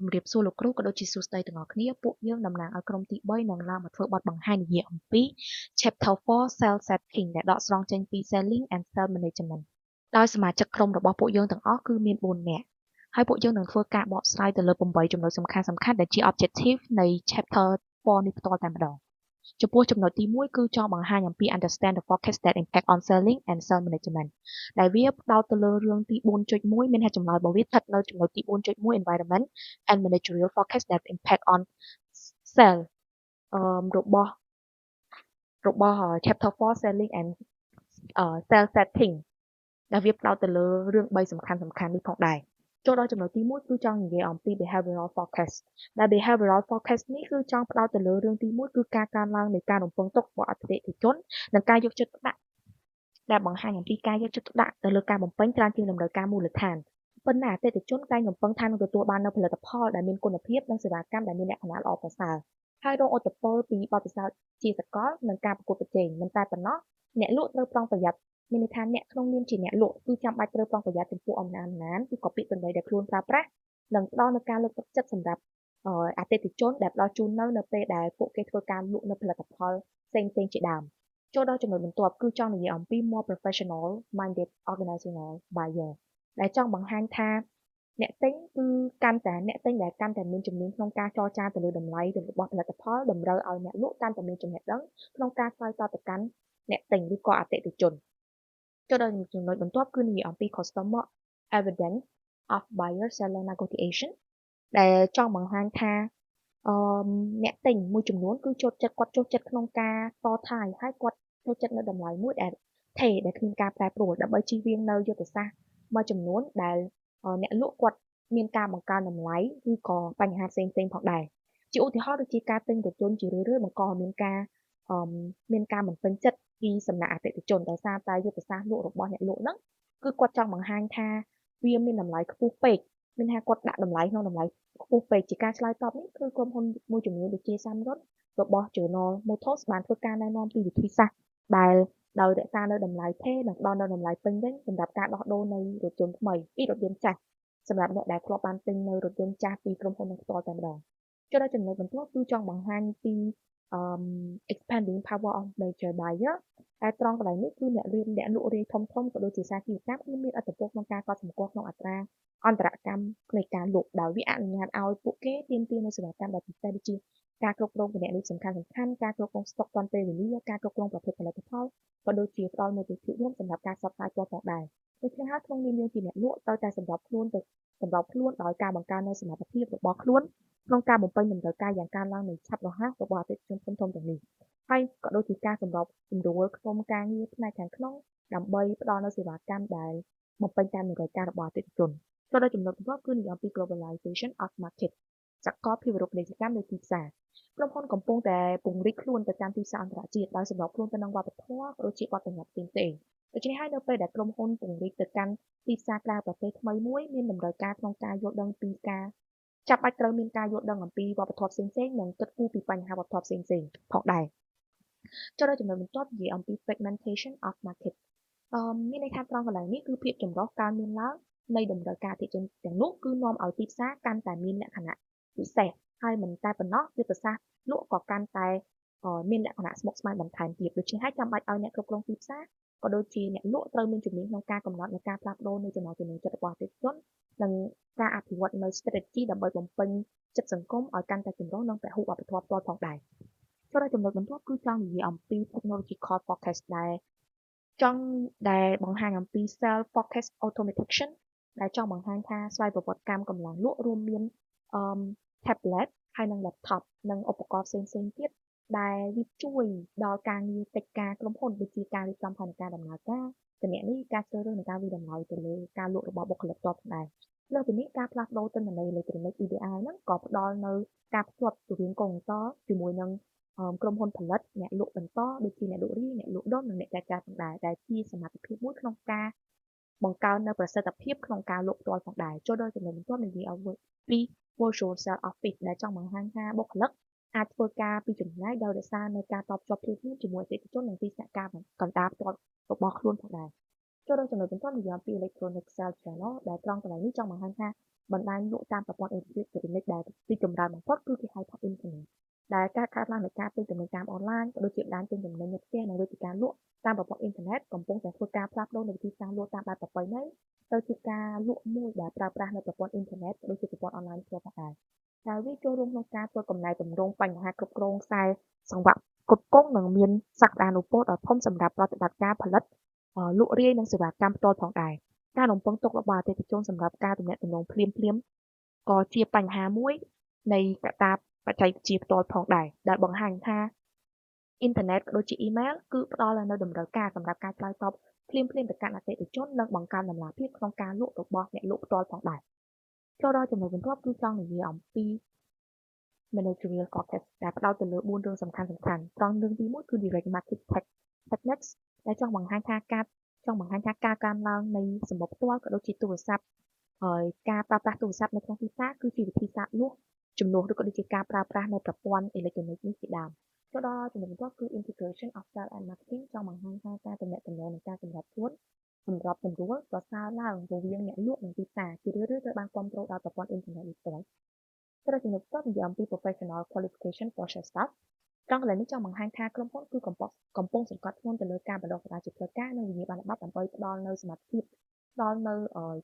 ជំរាបសួរលោកគ្រូក៏ដូចជាសួស្តីទាំងអស់គ្នាពួកយើងតំណាងឲ្យក្រុមទី3នឹងឡើងមកធ្វើបទបង្ហាញនិយាយអំពី Chapter 4 Cell Setting ដែលដកស្រង់ចេញពី Selling and Cell Management ដោយសមាជិកក្រុមរបស់ពួកយើងទាំងអស់គឺមាន4នាក់ហើយពួកយើងនឹងធ្វើការបកស្រាយទៅលើ8ចំណុចសំខាន់ៗដែលជា objective នៃ Chapter 4នេះផ្ទាល់តែម្ដងចំពោះចំណុចទី1គឺចង់បង្ហាញអំពី understand the forecast that impact on selling and cell management ដែលវាផ្ដោតទៅលើរឿងទី4.1មានហេតុចម្លើយរបស់វាស្ថិតនៅចំណុចទី4.1 environment and managerial forecast that impact on cell របស់ chapter 4 selling and cell setting ដែលវាផ្ដោតទៅលើរឿង3សំខាន់ៗនេះផងដែរចូលដល់ចំណុចទី1គឺចង់និយាយអំពី behavioral forecast ដែល behavioral forecast នេះគឺចង់ផ្ដោតទៅលើរឿងទី1គឺការកើនឡើងនៃការរំពឹងទុករបស់អតិថិជននិងការយកចិត្តទុកដាក់ដែលបង្ហាញអំពីការយកចិត្តទុកដាក់ទៅលើការបំពេញច្រើនជាងតម្រូវការមូលដ្ឋានប៉ុន្តែអតិថិជនតែងរំពឹងថានឹងទទួលបាននូវផលិតផលដែលមានគុណភាពនិងសេវាកម្មដែលមានលក្ខណៈល្អប្រសើរហើយរងឥទ្ធិពលពីបទពិសោធន៍ជាសកលនិងការប្រកួតប្រជែងមិនតែប៉ុណ្ណោះអ្នកលក់ត្រូវប្រុងប្រយ័ត្នមានន័យថាអ្នកក្នុងនាមជាអ្នកលក់គឺចាំបាច់ត្រូវប្រុងប្រយ័ត្នចំពោះអំណាចគឺក៏ពាក្យសម្ដីដែលខ្លួនប្រើប្រាស់និងផ្ដល់នូវការលើកទឹកចិត្តសម្រាប់អតិថិជនដែលផ្ដល់ជូននៅពេលដែលពួកគេធ្វើការលក់នៅផលិតផលផ្សេងៗជាដើមចូលដល់ចំណុចបន្ទាប់គឺចង់និយាយអំពី more professional minded organizational buyer ដែលចង់បង្ហាញថាអ្នកទិញគឺអ្នកទិញដែលកាន់តែមានជំនាញក្នុងការចរចាទៅលើតម្លៃរបស់ផលិតផលតម្រូវឲ្យអ្នកលក់កាន់តែមានចំណេះដឹងក្នុងការឆ្លើយតបទៅកាន់អ្នកទិញឬក៏អតិថិជនចូលដល់ចំណុចបន្ទាប់គឺនិយាយអំពី customer evidence of buyer seller negotiation ដែលចង់បង្ហាញថាអ្នកទិញមួយចំនួនគឺគាត់ចូលចិត្តក្នុងការតថាយហើយគាត់ចូលចិត្តនៅតម្លៃមួយដែលដែលគ្មានការប្រែប្រួលដើម្បីជៀសវាងនៅយុទ្ធសាស្ត្រមួយចំនួនដែលអ្នកលក់គាត់មានការបង្កើនតម្លៃឬក៏បញ្ហាផ្សេងៗផងដែរជាឧទាហរណ៍ដូចជាការទិញរថយន្តជារឿយៗបង្កឲ្យមានការមិនពេញចិត្តពីសំណាក់អតិថិជនដោយសារតែយុទ្ធសាស្ត្រលក់របស់អ្នកលក់ហ្នឹងគឺគាត់ចង់បង្ហាញថាវាមានតម្លៃខ្ពស់ពេកមានថាគាត់ដាក់តម្លៃក្នុងតម្លៃខ្ពស់ពេកជាការឆ្លើយតបនេះគឺក្រុមហ៊ុនមួយចំនួនដូចជា Samsung របស់ General Motors បានធ្វើការណែនាំពីវិធីសាស្ត្រដែលដោយរក្សានៅតម្លៃថេរនិងផ្ដល់នៅតម្លៃពេញលេញសម្រាប់ការដោះដូរនៃរថយន្តថ្មីពីរថយន្តចាស់សម្រាប់អ្នកដែលធ្លាប់បានទិញនៅរថយន្តចាស់ពីក្រុមហ៊ុននឹងផ្ទាល់តែម្ដងចូលដល់ចំណុចបន្ទាប់គឺចង់បង្ហាញពីexpanding power of major buyer តែត្រង់កន្លែងនេះគឺអ្នកលក់រាយធំក៏ដូចជាសាជីវកម្មគឺមានឥទ្ធិពលក្នុងការកត់សម្គាល់ក្នុងអត្រាអន្តរកម្មនៃការលក់ដោយវាអនុញ្ញាតឲ្យពួកគេទាមទារនូវសេវាកម្មដែលពិសេសដូចជាការគ្រប់គ្រងគណនេយ្យសំខាន់ៗការគ្រប់គ្រងស្តុកទាន់ពេលវេលាការគ្រប់គ្រងប្រភេទផលិតផលក៏ដូចជាផ្ដល់នូវភាពរួមសម្រាប់ការផ្សព្វផ្សាយផ្ទាល់ផងដែរដូច្នេះហើយក្នុងនាមយើងជាអ្នកលក់ត្រូវតែសម្របខ្លួនដោយការបង្កើននូវសមត្ថភាពរបស់ខ្លួនក្នុងការបំពេញតម្រូវការយ៉ាងកើនឡើងនៃឆាប់រហ័សរបស់អតិថិជនធំៗទាំងនេះហើយក៏ដូចជាការសម្របសម្រួលក្រុមការងារផ្នែកខាងក្នុងដើម្បីផ្ដល់នូវសេវាកម្មដែលបំពេញតាមតម្រូវការរបស់អតិថិជនចូលដល់ចំណុចបន្ទាប់គឺនិយាយអំពី globalization of market សកលភាវូបនីយកម្មនៃទីផ្សារក្រុមហ៊ុនកំពុងតែពង្រីកខ្លួនទៅកាន់ទីផ្សារអន្តរជាតិដោយសម្របខ្លួនទៅនឹងវប្បធម៌ក៏ដូចជាបទបញ្ញត្តិផ្សេងៗដូច្នេះហើយនៅពេលដែលក្រុមហ៊ុនពង្រីកទៅកាន់ទីផ្សារក្រៅប្រទេសថ្មីមួយមានតម្រូវការក្នុងការយល់ដឹងពីការចាំបាច់ត្រូវមានការយល់ដឹងអំពីវប្បធម៌ផ្សេងៗនិងគិតគូរពីបញ្ហាវប្បធម៌ផ្សេងៗផងដែរចូលដល់ចំណុចបន្ទាប់និយាយអំពី fragmentation of market មានន័យថាត្រង់កន្លែងនេះគឺភាពចម្រុះកើនមានឡើងនៃតម្រូវការអតិថិជនទាំងនោះគឺនាំឲ្យទីផ្សារកាន់តែមានលក្ខណៈពិសេសហើយមិនតែប៉ុណ្ណោះយុទ្ធសាស្ត្រលក់ក៏កាន់តែមានលក្ខណៈស្មុគស្មាញបន្ថែមទៀតដូច្នេះហើយចាំបាច់ឲ្យអ្នកគ្រប់គ្រងទីផ្សារក៏ដូចជាអ្នកលក់ត្រូវមានជំនាញក្នុងការកំណត់និងការផ្លាស់ប្ដូរនៃចំណង់ចំណូលចិត្តរបស់អតិថិជននិងការអភិវឌ្ឍនៅ strategy ដើម្បីបំពេញចិត្តសង្គមឲ្យកាន់តែចម្រុះនិងពហុវប្បធម៌ផ្ទាល់ផងដែរចូលដល់ចំណុចបន្ទាប់គឺចង់និយាយអំពី technological forecast ដែលបង្ហាញអំពី self forecast automation ដែលចង់បង្ហាញថាស្វ័យប្រវត្តិកម្មកម្លាំងលក់រួមមានtablet ហើយនិង laptop និងឧបករណ៍ផ្សេងៗទៀតដែលវាជួយដល់ការងារកិច្ចការក្រុមហ៊ុនដូចជាការរៀបចំផែនការដំណើរការគណនេយ្យការជ្រើសរើសនិងការវិតម្លៃទៅលើការលក់របស់បុគ្គលិកផ្ទាល់ផងដែរលើសពីនេះការផ្លាស់ប្ដូរទិន្នន័យអេឡិចត្រូនិក EDI ហ្នឹងក៏ផ្ដល់នូវការភ្ជាប់រវាងកុងតជាមួយនឹងក្រុមហ៊ុនផលិតអ្នកលក់បន្តដូចជាអ្នកលក់រាយអ្នកលក់ដុំនិងអ្នកចែកចាយផងដែរដែលជាសមត្ថភាពមួយក្នុងការបង្កើននូវប្រសិទ្ធភាពក្នុងការលក់ផ្ទាល់ផងដែរចូលដល់ចំណុចបន្ទាប់និយាយអំពី virtual sales office ដែលចង់បង្ហាញថាបុគ្គលិកអាចធ្វើការពីចម្ងាយដោយរក្សានូវការតភ្ជាប់ភ្លាមៗជាមួយអតិថិជននិងទីស្នាក់ការកណ្ដាលផ្ទាល់របស់ខ្លួនផងដែរ ចូលដល់ចំណុចបន្ទាប់និយាយពី electronic sales channel ដែលត្រង់កន្លែងនេះចង់បង្ហាញថាបណ្ដាញលក់តាមប្រព័ន្ធអេឡិចត្រូនិកដែលទីចម្រើនបំផុតគឺគេហៅថា internet ដែលការកើតឡើងនៃការទិញទំនិញតាមអនឡាញក៏ដូចជាបណ្ដាញទិញទំនិញនៅផ្ទះនិងវេទិកាលក់តាមប្រព័ន្ធអ៊ីនធឺណិតកំពុងតែធ្វើការផ្លាស់ប្ដូរនៅវិធីសាស្ត្រលក់តាមបែបប្រពៃណីទៅជាការលក់មួយដែលប្រើប្រាស់នៅប្រព័ន្ធអ៊ីនធឺណិតក៏ដូចជាប្រព័ន្ធអនឡាញផ្ទាល់ផងដែរហើយវាចូលរួមក្នុងការធ្វើកំណែតម្រង់បញ្ហាគ្រប់គ្រងខ្សែសង្វាក់ផ្គត់ផ្គង់និងមានសក្តានុពលដ៏ធំសម្រាប់ប្រតិបត្តិការផលិតលក់រាយនិងសេវាកម្មផ្ទាល់ផងដែរការរំពឹងទុករបស់អតិថិជនសម្រាប់ការទំនាក់ទំនងភ្លាមៗក៏ជាបញ្ហាមួយនៃកត្តាបច្ចេកវិទ្យាផ្ទាល់ផងដែរដែលបង្ហាញថាអ៊ីនធឺណិតក៏ដូចជាអ៊ីមែលគឺផ្ដល់នូវតម្រូវការសម្រាប់ការឆ្លើយតបភ្លាមៗទៅកាន់អតិថិជននិងបង្កើនតម្លាភាពក្នុងការលក់របស់អ្នកលក់ផ្ទាល់ផងដែរចូលដល់ចំណុចបន្ទាប់គឺចង់និយាយអំពី managerial focus ដែលផ្ដោតទៅលើ4រឿងសំខាន់ៗត្រង់រឿងទី1គឺ direct market techniques ដែលចង់បង្ហាញថាការកើនឡើងនៃសម្បុកផ្ទាល់ក៏ដូចជាទូរស័ព្ទហើយការប្រើប្រាស់ទូរស័ព្ទនៅក្នុងទីផ្សារគឺជាវិធីសាស្ត្រលក់ជំនួសឬក៏ដូចជាការប្រើប្រាស់នៅប្រព័ន្ធអេឡិចត្រូនិកនេះជាដើមចូលដល់ចំណុចបន្ទាប់គឺ integration of sales and marketing ចង់បង្ហាញថាការទំនាក់ទំនងនិងការសម្របខ្លួនសម្របសម្រួលប្រសើរឡើងរវាងអ្នកលក់និងទីផ្សារជារឿយៗត្រូវបានគាំទ្រដោយប្រព័ន្ធអ៊ីនធឺណិតនេះផ្ទាល់ចូលដល់ចំណុចបន្ទាប់និយាយអំពី professional qualification for sales staff ត្រង់កន្លែងនេះចង់បង្ហាញថាក្រុមហ៊ុនគឺកំពុងសង្កត់ធ្ងន់ទៅលើការបណ្ដុះបណ្ដាលជាផ្លូវការនិងវិញ្ញាបនបត្រដើម្បីផ្ដល់នូវសមត្ថភាពផ្ដល់នូវ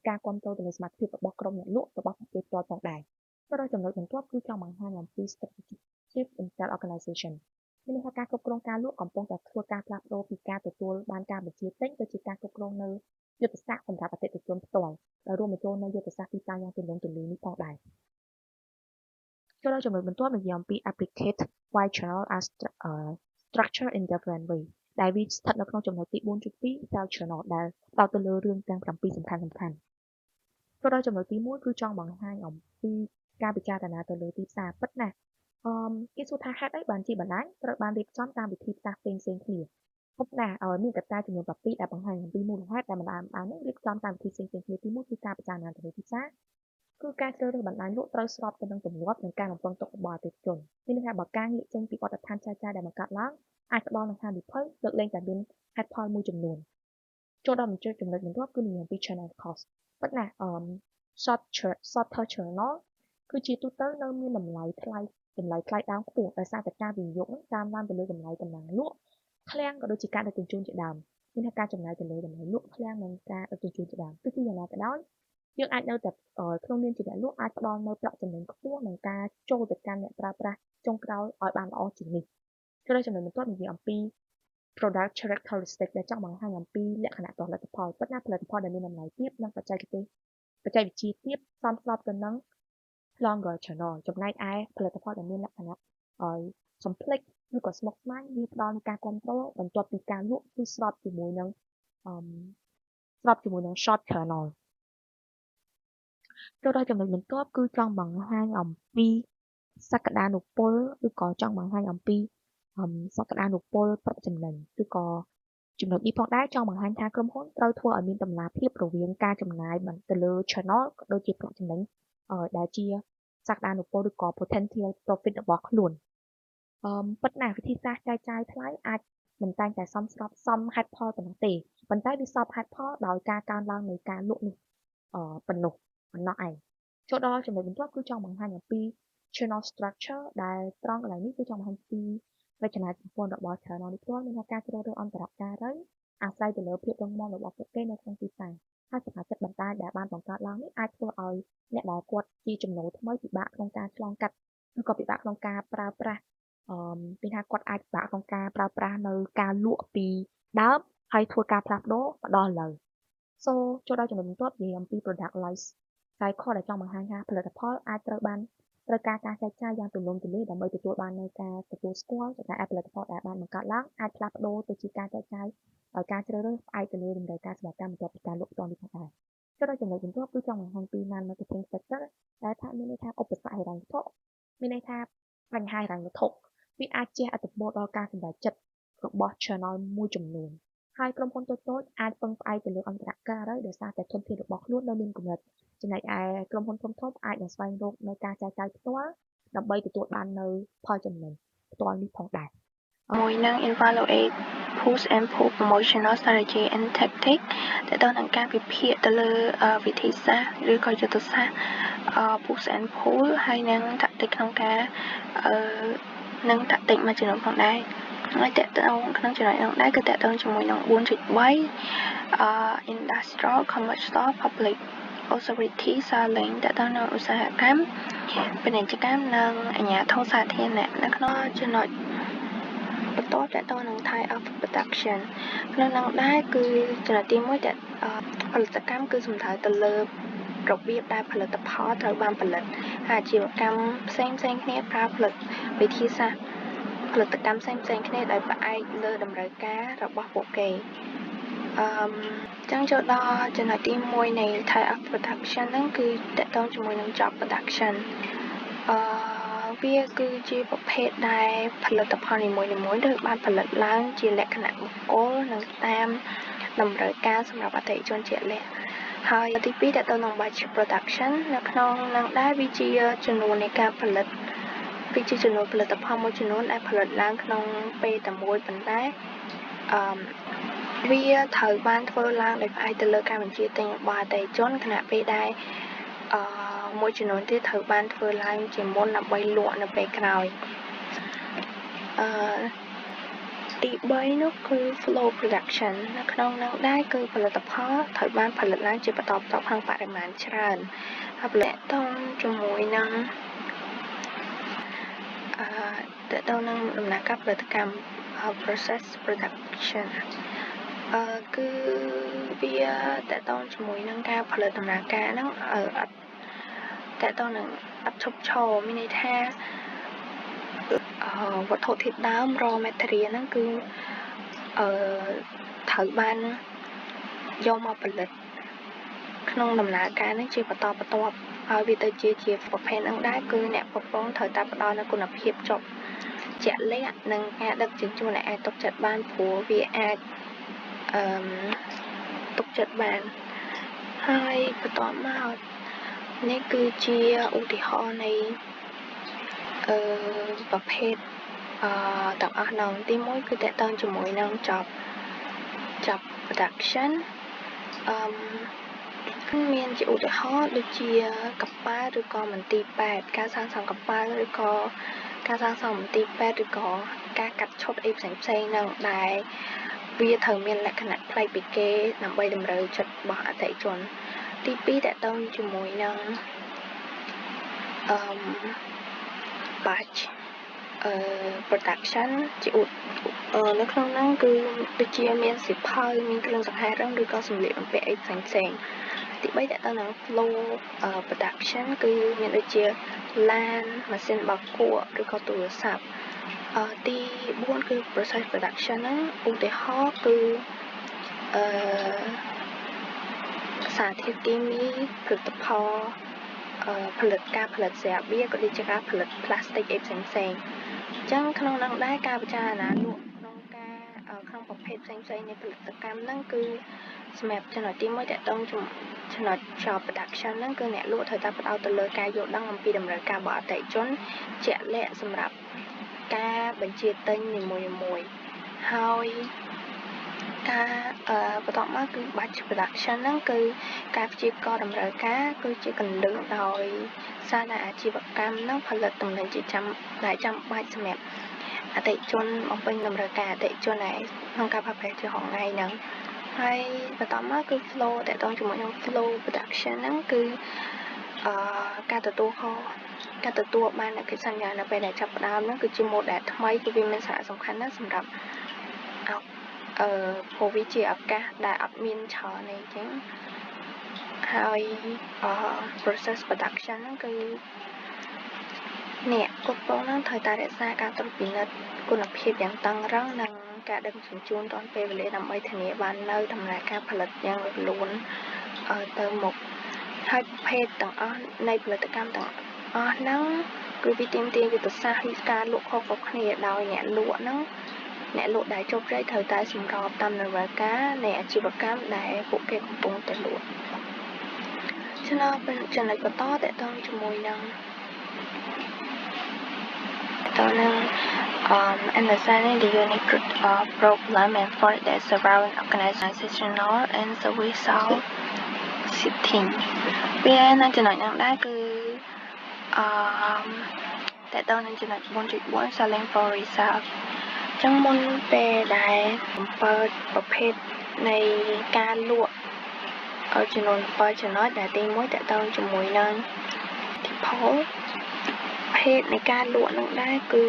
ការគាំទ្រទៅលើសមត្ថភាពរបស់ក្រុមអ្នកលក់របស់ពួកគេផ្ទាល់ផងដែរចូលដល់ចំណុចបន្ទាប់គឺចង់បង្ហាញអំពី strategic shift in sales organization មានន័យថាការគ្រប់គ្រងការលក់កំពុងតែធ្វើការផ្លាស់ប្ដូរពីការទទួលបានការបញ្ជាទិញទៅជាការគ្រប់គ្រងនៅយុទ្ធសាស្ត្រសម្រាប់អតិថិជនផ្ទាល់ដែលរួមបញ្ចូលនៅយុទ្ធសាស្ត្រទីផ្សារយ៉ាងទូលំទូលាយនេះផងដែរចូលដល់ចំណុចបន្ទាប់និយាយអំពី applicate wide channel as structure in different way ដែលវាស្ថិតនៅក្នុងចំណុចទី 4.2 sales channel ដែលផ្ដោតទៅលើរឿងទាំង7សំខាន់ចូលដល់ចំណុចទី1គឺចង់បង្ហាញអំពីការពិចារណាទៅលើទីផ្សារពិតណាស់គេសួរថាហេតុអីបានជាបណ្ដាញត្រូវបានរៀបចំតាមវិធីផ្សារផ្សេងៗគ្នាពុកណាមានកត្តាចំនួន7ដែលបង្ហាញអំពីមូលហេតុដែលបណ្ដាញនេះរៀបចំតាមវិធីផ្សេងៗគ្នាទី1គឺការពិចារណាទៅលើទីផ្សារគឺការជ្រើសរើសបណ្ដាញលក់ត្រូវស្របទៅនឹងទម្លាប់និងការរំពឹងទុករបស់អតិថិជនមានន័យថាបើការងាកចេញពីបទដ្ឋានចែកចាយដែលបង្កើតឡើងអាចផ្ដល់នូវហានិភ័យលើកលែងតែមានហេតុផលមួយចំនួនចូលដល់ចំណុចបន្ទាប់គឺនិយាយអំពី channel cost ពិតណាshorter channel គឺជាទូទៅនៅមានតម្លៃថ្លៃដើមខ្ពស់ដោយសារតែការវិនិយោគនឹងតាមឡើងទៅលើតម្លៃតំណែងលក់ឃ្លាំងក៏ដូចជាការដឹកជញ្ជូនជាដើមមានថាការចំណាយទៅលើតម្លៃលក់ឃ្លាំងនិងការដឹកជញ្ជូនជាដើមទោះជាយ៉ាងណាក៏ដោយយើងអាចនៅតែក្នុងនាមជាអ្នកលក់អាចផ្ដល់នូវប្រាក់ចំណេញខ្ពស់និងការចូលទៅកាន់អ្នកប្រើប្រាស់ចុងក្រោយឲ្យបានល្អជាងនេះចូលដល់ចំណុចបន្ទាប់និយាយអំពី product characteristic ដែលចង់បង្ហាញអំពីលក្ខណៈផលិតផលពិតណាផលិតផលដែលមានតម្លៃទាបនិងបច្ចេកវិទ្យាទាបសមស្របទៅនឹង longer channel ចំណែកឯផលិតផលដែលមានលក្ខណៈសំភ្លេចឬក៏ស្មុគស្មាញវាផ្ដល់នូវការគ្រប់គ្រងបន្ទាប់ពីការលក់គឺស្របជាមួយនឹង short channel ចូលដល់ចំណុចបន្ទាប់គឺចង់បង្ហាញអំពីសក្តានុពលឬក៏ចង់បង្ហាញអំពីសក្តានុពលប្រាក់ចំណេញឬក៏ចំណុចនេះផងដែរចង់បង្ហាញថាក្រុមហ៊ុនត្រូវធ្វើឲ្យមានតម្លាភាពរវាងការចំណាយទៅលើ channel ក៏ដូចជាប្រាក់ចំណេញដែលជាសក្តានុពលឬក៏ potential profit របស់ខ្លួនពិតណាស់វិធីសាស្ត្រចែកចាយថ្លៃអាចមិនតែងតែសមហេតុផលប៉ុណ្ណោះទេប៉ុន្តែវាសពហេតុផលដោយការកើនឡើងនៃការលក់នេះប៉ុណ្ណោះឯងចូលដល់ចំណុចបន្ទាប់គឺចង់បង្ហាញអំពី channel structure ដែលត្រង់កន្លែងនេះគឺចង់បង្ហាញពីរចនាសម្ព័ន្ធរបស់ channel នេះផ្ទាល់មានការជ្រើសរើសអន្តរការីអាស្រ័យទៅលើភាពរឹងមាំរបស់ពួកគេនៅក្នុងទីផ្សារហើយសមាជិកបណ្ដាញដែលបានបង្កើតឡើងនេះអាចធ្វើឲ្យអ្នកដែលគាត់ជាចំណូលថ្មីពិបាកក្នុងការឆ្លងកាត់ឬក៏ពិបាកក្នុងការប្រើប្រាស់ពីថាគាត់អាចពិបាកក្នុងការប្រើប្រាស់នៅការលក់ពីដើមហើយធ្វើការផ្លាស់ប្ដូរមកដល់ឥឡូវចូលដល់ចំណុចបន្ទាប់និយាយអំពី product life cycle ដែលចង់បង្ហាញថាផលិតផលអាចត្រូវការការចែកចាយយ៉ាងទូលំទូលាយដើម្បីទទួលបាននូវការទទួលស្គាល់ចំណែកឯផលិតផលដែលបានបង្កើតឡើងអាចផ្លាស់ប្ដូរទៅជាការចែកចាយដោយការជ្រើសរើសផ្អែកទៅលើតម្រូវការសេវាកម្មបន្ទាប់ពីការលក់ផ្ទាល់នេះផងដែរចូលដល់ចំណុចបន្ទាប់គឺចង់បង្ហាញពី non-marketing factor ដែលថាមានន័យថាឧបសគ្គហិរញ្ញវត្ថុមានន័យថាបញ្ហាហិរញ្ញវត្ថុវាអាចជះឥទ្ធិពលដល់ការសម្រេចចិត្តរបស់ channel មួយចំនួនហើយក្រុមហ៊ុនតូចៗអាចពឹងផ្អែកទៅលើអន្តរការីដោយសារតែធនធានរបស់ខ្លួននៅមានកម្រិតចំណែកឯក្រុមហ៊ុនធំៗអាចនឹងស្វែងរកនៅការចែកចាយផ្ទាល់ដើម្បីទទួលបាននៅផលចំណេញផ្ទាល់នេះផងដែរមួយនឹង evaluate push and pull promotional strategy and tactic ដែលតនឹងការវិភាគទៅលើវិធីសាស្ត្រឬក៏យុទ្ធសាស្ត្រpush and pull ហើយនឹង tactic ក្នុងការនឹង tactic មួយចំនួនផងដែរហើយតើតើក្នុងចំណុចនោះដែរគឺតើតើជាមួយនឹង 4.3 industrial commercial public authority selling តើតើនៅឧស្សាហកម្មពាណិជ្ជកម្មនិងអាជ្ញាធរសាធារណៈនៅក្នុងចំណុចបន្ទាប់តើតើនឹង type of production ក្នុងនោះដែរគឺចំណុចទី1តើផលិតកម្មគឺសំដៅទៅលើរបៀបដែលផលិតផលត្រូវបានផលិតអាជីវកម្មផ្សេងគ្នាប្រើផលិតវិធីសាស្ត្រផលិតកម្មផ្សេងគ្នាដោយផ្អែកលើតម្រូវការរបស់ពួកគេចឹងចូលដល់ចំណុចទី1នៃ type of production ហ្នឹងគឺតកតងជាមួយនឹង job production វាគឺជាប្រភេទដែលផលិតផលនីមួយៗត្រូវបានផលិតឡើងជាលក្ខណៈបុគ្គលនិងតាមតម្រូវការសម្រាប់អតិថិជនជាក់លាក់ហើយទី2តកតងនឹង batch production នៅក្នុងនឹងដែរវាជាចំនួននៃការផលិតវាជាចំនួនផលិតផលមួយចំនួនដែលផលិតឡើងក្នុងពេលតែមួយប៉ុន្តែវាត្រូវបានធ្វើឡើងដោយផ្អែកទៅលើការបញ្ជាទិញរបស់អតិថិជនខណៈពេលដែលមួយចំនួនទៀតត្រូវបានធ្វើឡើងជាមុនដើម្បីលក់នៅពេលក្រោយទី3នោះគឺ flow production នៅក្នុងនោះដែរគឺផលិតផលត្រូវបានផលិតឡើងជាបន្តបន្ទាប់ក្នុងបរិមាណច្រើនហើយផលិតតជាមួយនឹងតើតើនឹងដំណើរការផលិតកម្ម process production គឺវាតើតើជាមួយនឹងការផលិតដំណើរការហ្នឹងតើតើនឹងអត់ឈប់ឈរមានន័យថាវត្ថុធាតុដើម raw material ហ្នឹងគឺត្រូវបានយកមកផលិតក្នុងដំណើរការហ្នឹងជាបន្តបន្ទាប់ហើយវាទៅជាប្រភេទហ្នឹងដែរគឺអ្នកគ្រប់គ្រងត្រូវតែផ្ដល់នូវគុណភាពជាក់លាក់និងការដឹកជញ្ជូនដែលអាចទុកចិត្តបានព្រោះវាអាចទុកចិត្តបានហើយបន្ទាប់មកនេះគឺជាឧទាហរណ៍នៃប្រភេទទាំងអស់នោះទី1គឺតកតងជាមួយនឹង job production មានជាឧទាហរណ៍ដូចជាកប៉ាល់ឬក៏មន្ទីរពេទ្យការសាងសង់កប៉ាល់ឬក៏ការសាងសង់មន្ទីរពេទ្យឬក៏ការកាត់ឈុតអីផ្សេងហ្នឹងដែលវាត្រូវមានលក្ខណៈប្លែកពីគេដើម្បីតម្រូវចិត្តរបស់អតិថិជនទី2តកតងជាមួយនឹងbatch production ជានៅក្នុងហ្នឹងគឺដូចជាមានសិភៅមានគ្រឿងសង្ហារិមឬក៏សម្លៀកបំពាក់អីផ្សេងទី3តកតងនឹង flow production គឺមានដូចជាឡានម៉ាស៊ីនបោកគក់ឬក៏ទូរស័ព្ទទី4គឺ process production ហ្នឹងឧទាហរណ៍គឺសារធាតុគីមីផលិតផលផលិតស្រាបៀរក៏ដូចជាការផលិតផ្លាស្ទិកអីផ្សេងអញ្ចឹងក្នុងនោះដែរការពិចារណាលក់ក្នុងប្រភេទផ្សេងនៃផលិតកម្មហ្នឹងគឺសម្រាប់ចំណុចទី1តកតងចំណុច job production ហ្នឹងគឺអ្នកលក់ត្រូវតែផ្ដោតទៅលើការយល់ដឹងអំពីតម្រូវការរបស់អតិថិជនជាក់លាក់សម្រាប់ការបញ្ជាទិញនីមួយៗហើយការបន្ទាប់មកគឺ batch production ហ្នឹងគឺការព្យាករណ៍តម្រូវការគឺជាកន្លឹះដោយសារតែអាជីវកម្មហ្នឹងផលិតទំនិញជាចាំបាច់សម្រាប់អតិថិជនបំពេញតម្រូវការអតិថិជនឯក្នុងការប្រើប្រាស់ជាហងៃហ្នឹងហើយបន្តមកគឺ flow តកតងជាមួយនឹង flow production ហ្នឹងគឺការទទួលបាននូវកិច្ចសន្យានៅពេលដែលចាប់ផ្ដើមហ្នឹងគឺជា model ថ្មីគឺវាមានសារៈសំខាន់ណាស់សម្រាប់ព្រោះវាជាឱកាសដែលអត់មានច្រើនអីចឹងហើយ process production ហ្នឹងគឺអ្នកគ្រប់គ្រងហ្នឹងត្រូវតែរក្សាការត្រួតពិនិត្យគុណភាពយ៉ាងតឹងរ៉ឹងនិងការដឹកជញ្ជូនទាន់ពេលវេលាដើម្បីធានាបាននូវដំណើរការផលិតយ៉ាងរលូនទៅមុខហើយប្រភេទទាំងអស់នៃផលិតកម្មទាំងអស់ហ្នឹងគឺវាទាមទារយុទ្ធសាស្ត្រនៃការលក់ខុសៗគ្នាដោយអ្នកលក់ដែលជោគជ័យត្រូវតែសម្របតាមតម្រូវការនៃអាជីវកម្មដែលពួកគេកំពុងតែលក់ចំណុចបន្តតកតងជាមួយនឹង Understanding the unique problem and fault that surround organizational and service setting វានៅចំណុចហ្នឹងដែរគឺតើតើនឹងចំណុច 4.4 selling for result អញ្ចឹងមុនពេលដែលបំពេញប្រភេទនៃការលក់ចំនួន7ចំណុចដែលទី1តើតើជាមួយនឹងផលភេទនៃការលក់នឹងដែរគឺ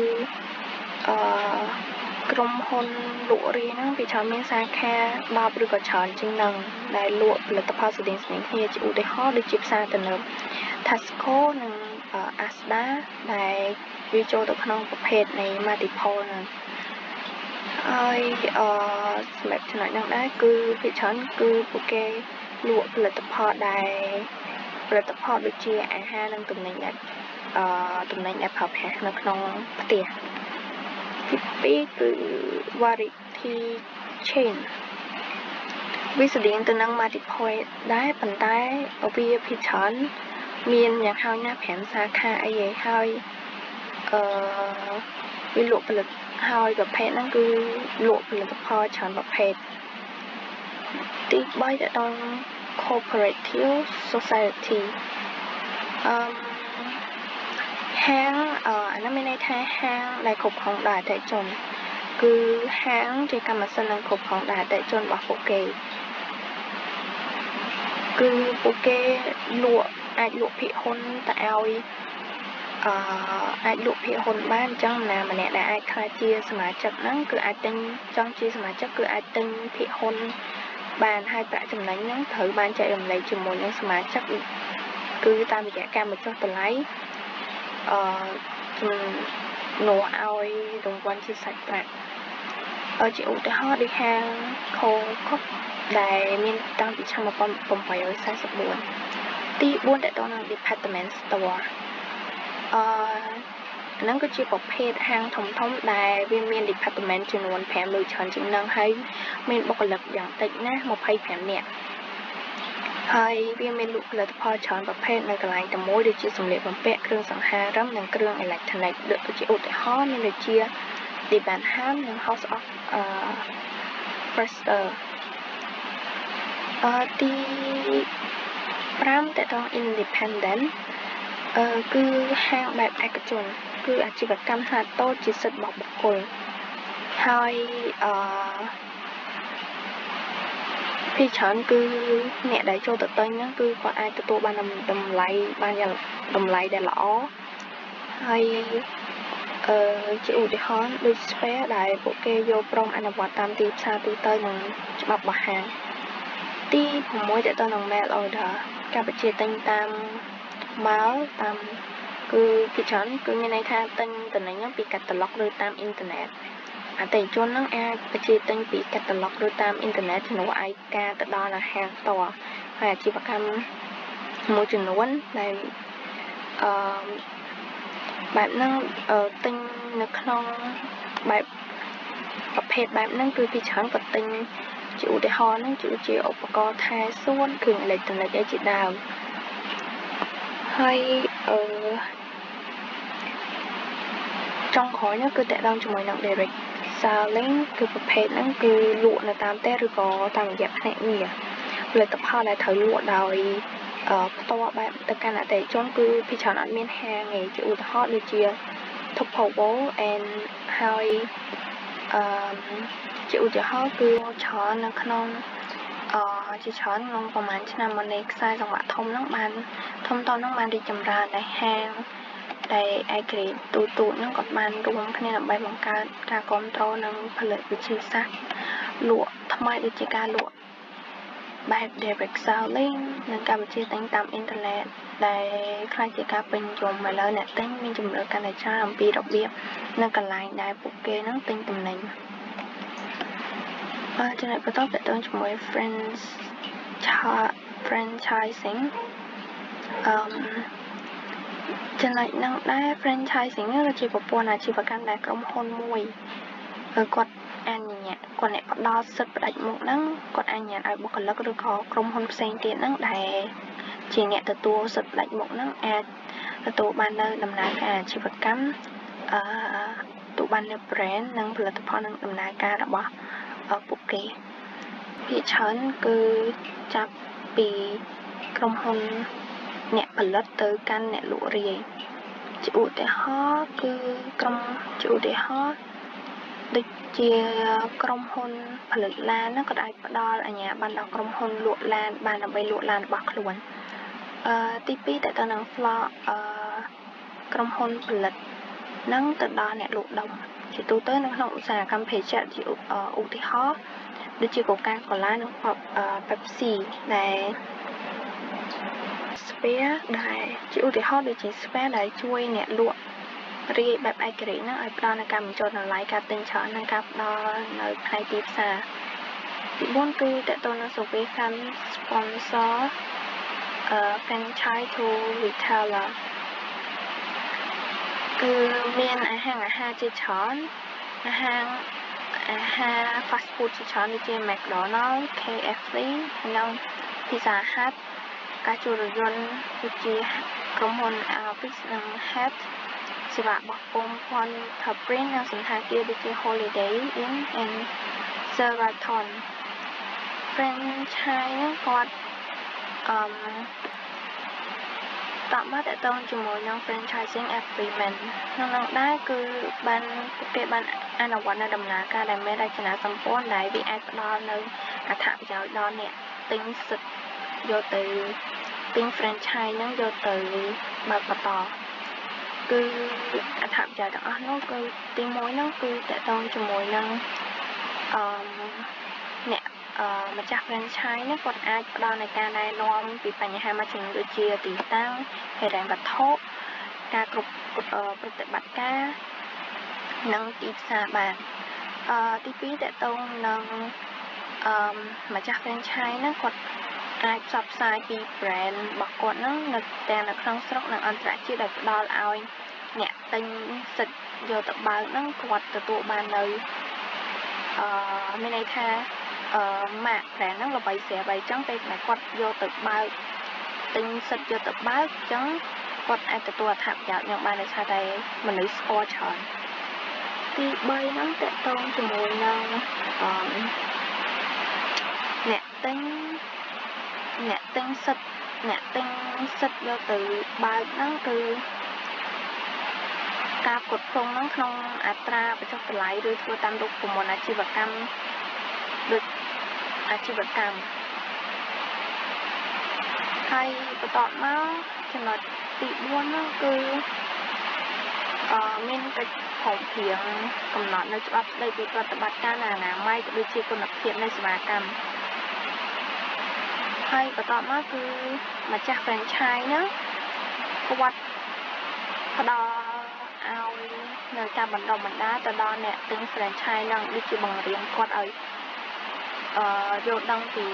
ក្រុមហ៊ុនលក់រាយហ្នឹងវាច្រើនមានសាខា10ឬក៏ច្រើនជាងនឹងដែលលក់ផលិតផលស្តីងគ្នាជាឧទាហរណ៍ដូចជាផ្សារទំនើប Tesco និង Asda ដែលវាចូលទៅក្នុងប្រភេទនៃ multiple ហ្នឹងហើយសម្រាប់ចំណុចហ្នឹងដែរគឺភាគច្រើនគឺពួកគេលក់ផលិតផលដូចជាអាហារនិងទំនិញដែលប្រើប្រាស់នៅក្នុងផ្ទះទី2គឺ variety chain វាស្តីងទៅនឹង multiple ដែរប៉ុន្តែវាភាគច្រើនមានយ៉ាងហោចណាស់5សាខាអីហើយវាលក់ផលិតហើយប្រភេទហ្នឹងគឺលក់ផលិតផលច្រើនប្រភេទទី3ទៅដល់ cooperative society ហាងអានោះមានន័យថាហាងដែលគ្រប់គ្រងដោយអតិថិជនគឺហាងជាកម្មសិទ្ធិនឹងគ្រប់គ្រងដោយអតិថិជនរបស់ពួកគេគឺពួកគេអាចលក់ភាគហ៊ុនទៅឲ្យអាចលក់ភាគហ៊ុនបានអញ្ចឹងណាម្នាក់ដែលអាចខ្លាចជាសមាជិកហ្នឹងគឺអាចទិញចង់ជាសមាជិកគឺអាចទិញភាគហ៊ុនបានហើយប្រាក់ចំណេញហ្នឹងត្រូវបានចែករំលែកជាមួយនឹងសមាជិកគឺតាមរយៈការបញ្ចុះតម្លៃជំនួសឲ្យរង្វាន់ជាសាច់ប្រាក់ជាឧទាហរណ៍ដូចហាង Coco ដែលមានតាំងពីឆ្នាំ1844ទី4តទៅនឹង department store ហ្នឹងគឺជាប្រភេទហាងធំៗដែលវាមាន department ចំនួន5ឬច្រើនជាងហ្នឹងហើយមានបុគ្គលិកយ៉ាងតិចណាស់25នាក់ហើយវាមានលក់ផលិតផលច្រើនប្រភេទនៅកន្លែងតែមួយដូចជាសម្លៀកបំពាក់គ្រឿងសង្ហារឹមនិងគ្រឿងអេឡិចត្រូនិកដូចជាឧទាហរណ៍មានដូចជា Debenham និង House of Fraser ទី5តទៅ independent គឺហាងបែបឯកជនគឺអាជីវកម្មខ្នាតតូចជាសិទ្ធិរបស់បុគ្គលហើយភាគច្រើនគឺអ្នកដែលចូលទៅទិញហ្នឹងគឺគាត់អាចទទួលបានតម្លៃដែលល្អហើយជាឧទាហរណ៍ដូច Spare ដែលពួកគេយកព្រមអនុវត្តតាមទីផ្សារទូទៅនិងច្បាប់របស់ហាងទី6តទៅនឹង mail order ការបញ្ជាទិញតាម mail តាមគឺភាគច្រើនគឺមានន័យថាទិញតំណែងពីកាតាឡុកឬតាមអ៊ីនធឺណិតអតិថិជននឹងអាចបញ្ជាទិញពីកាតាឡុកឬតាមអ៊ីនធឺណិតជំនួសឲ្យការទៅដល់ហាងផ្ទាល់ហើយអាជីវកម្មមួយចំនួនដែលបែបហ្នឹងទិញនៅក្នុងបែបប្រភេទបែបហ្នឹងគឺភាគច្រើនក៏ទិញជាឧទាហរណ៍ហ្នឹងជាឧបករណ៍ថែសួនគ្រឿងអេឡិចត្រូនិកអីជាដើមហើយចុងក្រោយហ្នឹងគឺតកតងជាមួយនឹង direct selling គឺប្រភេទហ្នឹងគឺលក់នៅតាមផ្ទះឬក៏តាមរយៈភ្នាក់ងារផលិតផលដែលត្រូវលក់ដោយផ្ទាល់បែបទៅកាន់អតិថិជនគឺភាគច្រើនអត់មានហាងទេជាឧទាហរណ៍ដូចជា Tupperware and ហើយជាឧទាហរណ៍គឺច្រើននៅក្នុងជាច្រើនក្នុងប្រហែលឆ្នាំមុននេះខ្សែសង្វាក់ធំហ្នឹងបានរីកចម្រើនដែលហាងដែលឯករាជ្យទូហ្នឹងក៏បានរួមគ្នាដើម្បីបង្កើតការគ្រប់គ្រងនិងផលិតវិធីសាស្ត្រលក់ថ្មីដូចជាការលក់បែប direct selling និងការបញ្ជាទិញតាមអ៊ីនធឺណិតដែលខ្ល้ายជាការពេញនិយមឥឡូវអ្នកទិញមានជំនឿកាន់តែច្រើនអំពីរបៀបនិងកន្លែងដែលពួកគេនឹងទិញទំនិញចំណុចបន្តទៅជាមួយ franchising ចំណុចហ្នឹងដែរ franchising គឺជាប្រព័ន្ធអាជីវកម្មដែលក្រុមហ៊ុនមួយគាត់អ្នកផ្ដល់សិទ្ធិផ្ដាច់មុខហ្នឹងគាត់អនុញ្ញាតឲ្យបុគ្គលិកឬក៏ក្រុមហ៊ុនផ្សេងទៀតហ្នឹងដែលជាអ្នកទទួលសិទ្ធិផ្ដាច់មុខហ្នឹងអាចទទួលបាននៅដំណើរការអាជីវកម្មទូ ទទួលបាននូវ brand និងផលិតផលនិងដំណើរការរបស់ពួកគេភាគច្រើនគឺចាប់ពីក្រុមហ៊ុនអ្នកផលិតទៅកាន់អ្នកលក់រាយជាឧទាហរណ៍ដូចជាក្រុមហ៊ុនផលិតឡានក៏អាចផ្ដល់អាជ្ញាប័ណ្ណដល់ក្រុមហ៊ុនលក់ឡានបានដើម្បីលក់ឡានរបស់ខ្លួនទី2តើតើនឹង floor ក្រុមហ៊ុនផលិតនឹងទៅដល់អ្នកលក់ដុំជាទូទៅនៅក្នុងឧស្សាហកម្មភេសជ្ជៈជាឧទាហរណ៍ដូចជា Coca-Cola និង Pepsi ដែល Sphere ដែលជាឧទាហរណ៍ដូចជា Sphere ដែលជួយអ្នកលក់រាយបែបឯករាជ្យនឹងឲ្យផ្ដល់នូវការបញ្ចុះតម្លៃការទិញច្រើននិងការផ្ដល់នៅផ្នែកទីផ្សារទី4គឺតើតើនឹង survey fund sponsor franchise to retailer គឺមានអាហារជាច្រើនអាហារ fast food ជាច្រើនដូចជា McDonald's KFC និង Pizza Hut ការជួលរថយន្តដូចជាក្រុមហ៊ុន Alvis និង Head សេវាបោះពុម្ព Prince និងសណ្ឋាគារដូចជា Holiday Inn and Sheraton franchise ហ្នឹងគាត់តបមកតទៅជាមួយនឹង franchising agreement ក្នុងដែរគឺពួកគេបានអនុវត្តនៅដំណើរការដែលមានរចនាសម្ព័ន្ធដែលវាអាចផ្ដល់នៅអត្ថប្រយោជន៍ដល់អ្នកទិញសិទ្ធិយកទៅទិញ franchise ហ្នឹងយកទៅបើកបន្តគឺអត្ថប្រយោជន៍ទាំងអស់នោះគឺទី1ហ្នឹងគឺតទៅជាមួយនឹងអ្នកម្ចាស់ franchise នេះគាត់អាចផ្ដល់នូវការណែនាំពីបញ្ហាមួយចំនួនដូចជាទីតាំងហិរញ្ញវត្ថុការគ្រប់ប្រតិបត្តិការនិងទីផ្សារបានទី2តទៅនឹងម្ចាស់ franchise ហ្នឹងគាត់អាចផ្សព្វផ្សាយពី brand របស់គាត់ហ្នឹងនៅទាំងនៅក្នុងស្រុកនិងអន្តរជាតិដែលផ្ដល់ឲ្យអ្នកទិញសិទ្ធិយកទៅបើកហ្នឹងគាត់ទទួលបាននៅមានន័យថាម៉ាក brand ហ្នឹងល្បីស្រាប់ហើយអញ្ចឹងពេលដែលគាត់យកទៅបើកទិញសិទ្ធិយកទៅបើកអញ្ចឹងគាត់អាចទទួលអត្ថប្រយោជន៍នឹងបានដោយសារតែមនុស្សស្គាល់ច្រើនទី3ហ្នឹងតកតងជាមួយនឹងអ្នកទិញសិទ្ធិយកទៅបើកហ្នឹងគឺការផ្គត់ផ្គង់ហ្នឹងក្នុងអត្រាបញ្ចុះតម្លៃឬធ្វើតាមរូបមន្តអាជីវកម្មដូចអាជីវកម្មហើយបន្តមកចំណុចទី4ហ្នឹងគឺមានកិច្ចព្រមព្រៀងកំណត់នៅច្បាប់ស្តីពីប្រតិបត្តិការអនាម័យក៏ដូចជាគុណភាពនៃសេវាកម្មហើយបន្តមកគឺម្ចាស់ franchise ហ្នឹងគាត់ផ្ដល់ឲ្យនៅការបណ្ដុះបណ្ដាលទៅដល់អ្នកទិញ franchise ហ្នឹងដូចជាបង្រៀនគាត់ឲ្យយល់ដឹងពី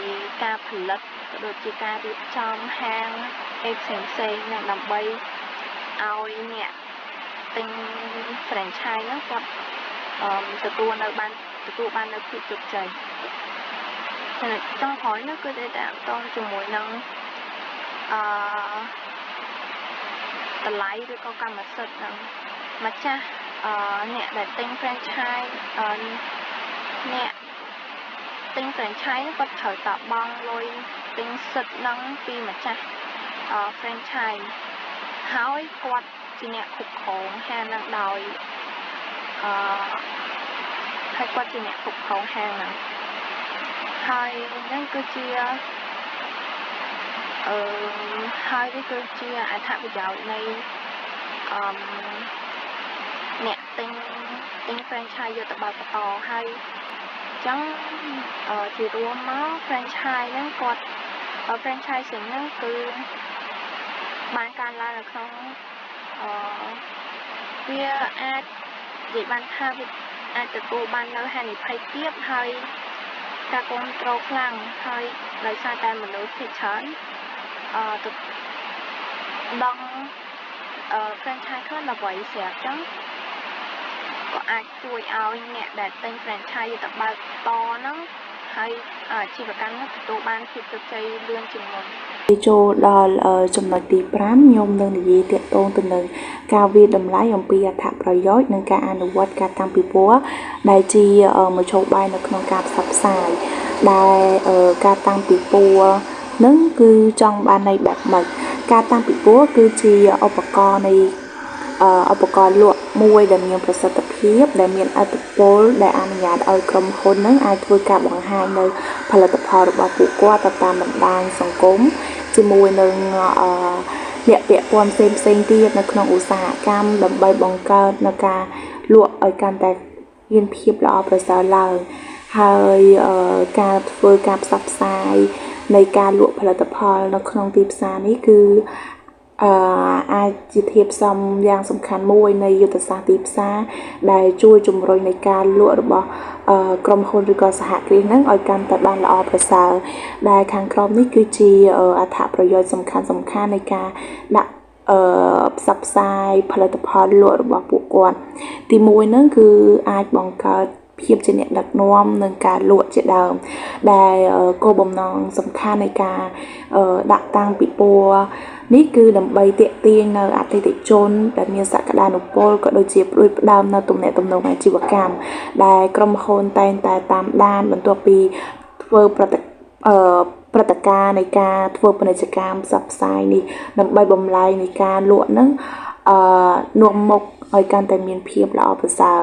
ការផលិតក៏ដូចជាការរៀបចំហាងផ្សេងហ្នឹងដើម្បីឲ្យអ្នកទិញ franchise ហ្នឹងគាត់ទទួលបាននៅភាពជោគជ័យចំណុចចុងក្រោយនោះគឺតកតជាមួយនឹងតម្លៃឬក៏កម្មសិទ្ធិហ្នឹងម្ចាស់អ្នកដែលទិញ franchise អ្នកទិញ franchise គាត់ត្រូវតបង់លុយទិញសិទ្ធិហ្នឹងពីម្ចាស់ franchise ហើយគាត់ជាអ្នកគ្រប់គ្រងហាងហ្នឹងដោយហើយគាត់ជាអ្នកគ្រប់គ្រងហាងហ្នឹងហើយហ្នឹងគឺជាហើយនេះគឺជាអត្ថប្រយោជន៍នៃអ្នកទិញ franchise យកទៅបើកបន្តហើយអញ្ចឹងជារួមមក franchise ហ្នឹងគាត់ franchising ហ្នឹងគឺបានកើនឡើងនៅក្នុងវាអាចនិយាយបានថាវាអាចទទួលបាននៅហានិភ័យទាបហើយការគ្រប់គ្រងខ្លាំងហើយដោយសារតែមនុស្សភាគច្រើនដឹងfranchise ខ្លះល្បីស្រាប់អញ្ចឹងក៏អាចជួយឲ្យអ្នកដែលទិញ franchise យកទៅបើកតហ្នឹងហើយអាជីវកម្មហ្នឹងទទួលបានភាពជោគជ័យលឿនជាងមុន ចូលដល់ចំណុចទី5ខ្ញុំនឹងនិយាយទាក់ទងទៅនឹងការវិតម្លៃអំពីអត្ថប្រយោជន៍និងការអនុវត្តការតាំងពិព័រណ៍ដែលជាមធ្យោបាយនៅក្នុងការផ្សព្វផ្សាយដែលការតាំងពិព័រណ៍នឹងគឺចង់បានន័យបែបម៉េចការតាំងពិព័រណ៍គឺជាឧបករណ៍នៃឧបករណ៍លក់មួយដែលមានប្រសិទ្ធភាពដែលមានឥទ្ធិពលដែលអនុញ្ញាតឲ្យក្រុមហ៊ុននឹងអាចធ្វើការបង្ហាញនៅផលិតផលរបស់ពួកគាត់ទៅតាមបណ្ដាញសង្គមជាមួយនឹងអ្នកពាក់ព័ន្ធផ្សេងៗទៀតនៅក្នុងឧស្សាហកម្មដើម្បីបង្កើតនៅការលក់ឲ្យកាន់តែមានភាពល្អប្រសើរឡើងហើយការធ្វើការផ្សព្វផ្សាយនៃការលក់ផលិតផលនៅក្នុងទីផ្សារនេះគឺអាចជាធាតុផ្សំយ៉ាងសំខាន់មួយនៃយុទ្ធសាស្ត្រទីផ្សារដែលជួយជំរុញនៃការលក់របស់ក្រុមហ៊ុនឬក៏សហគ្រាសហ្នឹងឲ្យកាន់តែបានល្អប្រសើរដែលខាងក្រោមនេះគឺជាអត្ថប្រយោជន៍សំខាន់នៃការដាក់ផ្សព្វផ្សាយផលិតផលលក់របស់ពួកគាត់ទី1ហ្នឹងគឺអាចបង្កើតភាពជាអ្នកដឹកនាំនិងការលក់ជាដើមដែលគោលបំណងសំខាន់នៃការដាក់តាំងពិព័រណ៍នេះគឺដើម្បីទាក់ទាញនៅអតិថិជនដែលមានសក្តានុពលក៏ដូចជាផ្ដើមនៅទំនាក់ទំនងអាជីវកម្មដែលក្រុមហ៊ុនតែងតែតាមដានបន្ទាប់ពីធ្វើព្រឹត្តិការណ៍នៃការធ្វើពាណិជ្ជកម្មផ្សព្វផ្សាយនេះដើម្បីបំលែងនៃការលក់នឹងនាំមុខឲ្យកាន់តែមានភាពល្អប្រសើរ